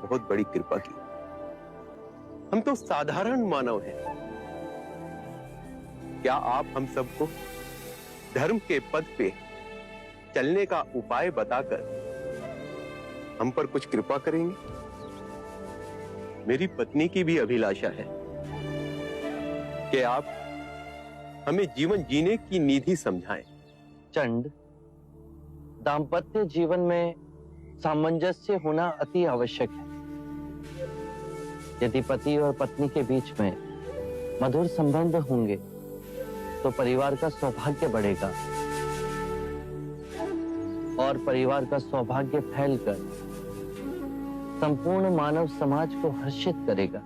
बहुत बड़ी कृपा की। हम तो साधारण मानव हैं। क्या आप हम सबको धर्म के पद पे चलने का उपाय बताकर हम पर कुछ कृपा करेंगे? मेरी पत्नी की भी अभिलाषा है कि आप हमें जीवन जीने की निधि समझाएं। चंड, दाम्पत्य जीवन में सामंजस्य होना अति आवश्यक है। यदि पति और पत्नी के बीच में मधुर संबंध होंगे तो परिवार का सौभाग्य बढ़ेगा और परिवार का सौभाग्य फैलकर संपूर्ण मानव समाज को हर्षित करेगा।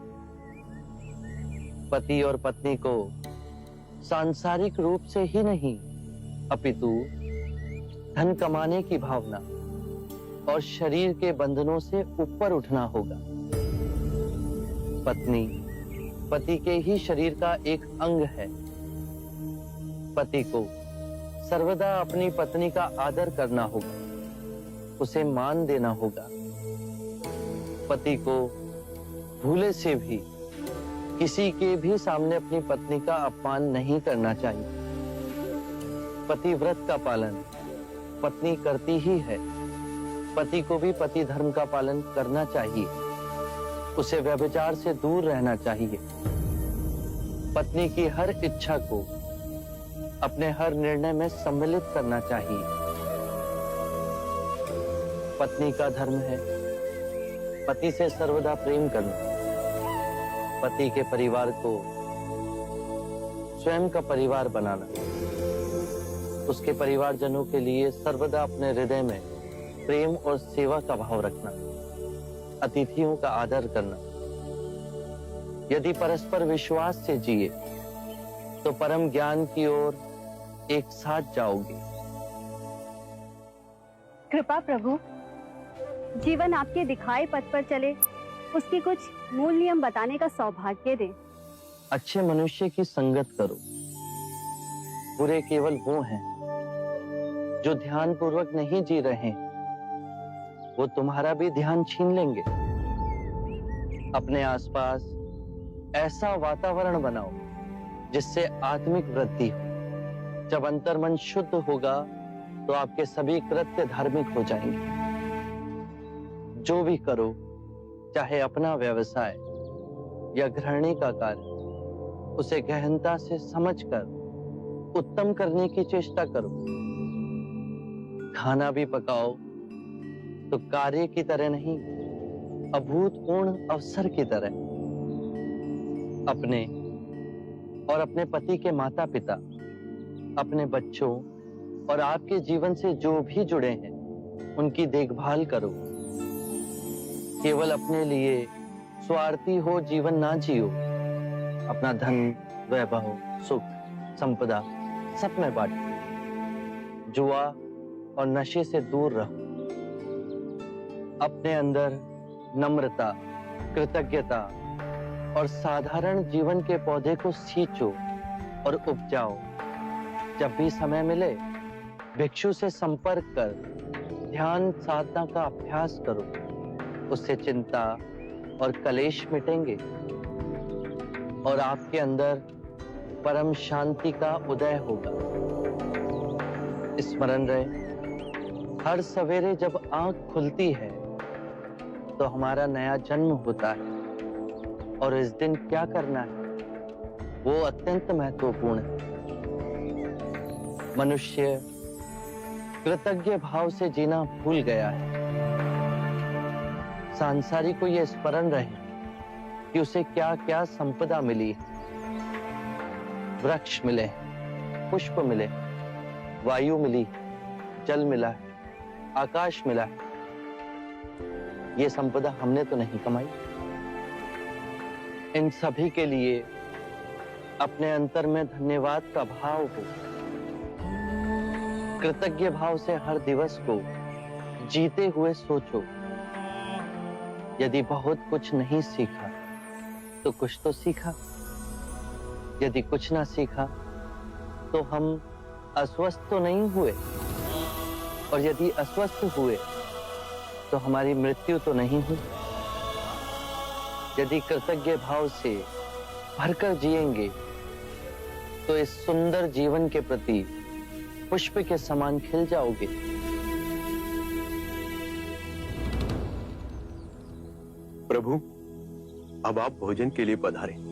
पति और पत्नी को सांसारिक रूप से ही नहीं अपितु धन कमाने की भावना और शरीर के बंधनों से ऊपर उठना होगा। पत्नी पति के ही शरीर का एक अंग है। पति को सर्वदा अपनी पत्नी का आदर करना होगा, उसे मान देना होगा। पति को भूले से भी किसी के भी सामने अपनी पत्नी का अपमान नहीं करना चाहिए। पतिव्रत का पालन पत्नी करती ही है। पति को भी पति धर्म का पालन करना चाहिए। उसे व्यभिचार से दूर रहना चाहिए। पत्नी की हर इच्छा को अपने हर निर्णय में सम्मिलित करना चाहिए। पत्नी का धर्म है पति से सर्वदा प्रेम करना। पति के परिवार को स्वयं का परिवार बनाना, उसके परिवारजनों के लिए सर्वदा अपने हृदय में प्रेम और सेवा का भाव रखना, अतिथियों का आदर करना। यदि परस्पर विश्वास से जिए तो परम ज्ञान की ओर एक साथ जाओगे। कृपा प्रभु, जीवन आपके दिखाए पथ पर चले, उसके कुछ मूल नियम बताने का सौभाग्य दें। अच्छे मनुष्य की संगत करो। बुरे केवल वो हैं जो ध्यान पूर्वक नहीं जी रहे, वो तुम्हारा भी ध्यान छीन लेंगे। अपने आसपास ऐसा वातावरण बनाओ जिससे आत्मिक वृद्धि हो। जब अंतर्मन शुद्ध होगा तो आपके सभी कृत्य धार्मिक हो जाएंगे। जो भी करो, चाहे अपना व्यवसाय या गृहिणी का कार्य, उसे गहनता से समझकर उत्तम करने की चेष्टा करो। खाना भी पकाओ तो कार्य की तरह नहीं, अभूतपूर्ण अवसर की तरह। अपने और अपने पति के माता पिता, अपने बच्चों और आपके जीवन से जो भी जुड़े हैं, उनकी देखभाल करो। केवल अपने लिए स्वार्थी हो जीवन ना जियो। अपना धन, वैभव, सुख, संपदा सब में बांटो। जुआ और नशे से दूर रहो। अपने अंदर नम्रता, कृतज्ञता और साधारण जीवन के पौधे को सींचो और उपजाओ। जब भी समय मिले भिक्षु से संपर्क कर ध्यान साधना का अभ्यास करो। उससे चिंता और कलेश मिटेंगे और आपके अंदर परम शांति का उदय होगा। स्मरण रहे, हर सवेरे जब आंख खुलती है तो हमारा नया जन्म होता है और इस दिन क्या करना है वो अत्यंत महत्वपूर्ण है। मनुष्य कृतज्ञ भाव से जीना भूल गया है। सांसारिक को यह स्मरण रहे कि उसे क्या क्या संपदा मिली है। वृक्ष मिले, पुष्प मिले, वायु मिली, जल मिला, आकाश मिला। ये संपदा हमने तो नहीं कमाई। इन सभी के लिए अपने अंतर में धन्यवाद का भाव हो। कृतज्ञ भाव से हर दिवस को जीते हुए सोचो। यदि बहुत कुछ नहीं सीखा तो कुछ तो सीखा। यदि कुछ ना सीखा तो हम अस्वस्थ तो नहीं हुए, और यदि अस्वस्थ हुए तो हमारी मृत्यु तो नहीं हुई। यदि कृतज्ञ भाव से भरकर जिएंगे तो इस सुंदर जीवन के प्रति पुष्प के समान खिल जाओगे। प्रभु, अब आप भोजन के लिए पधारें।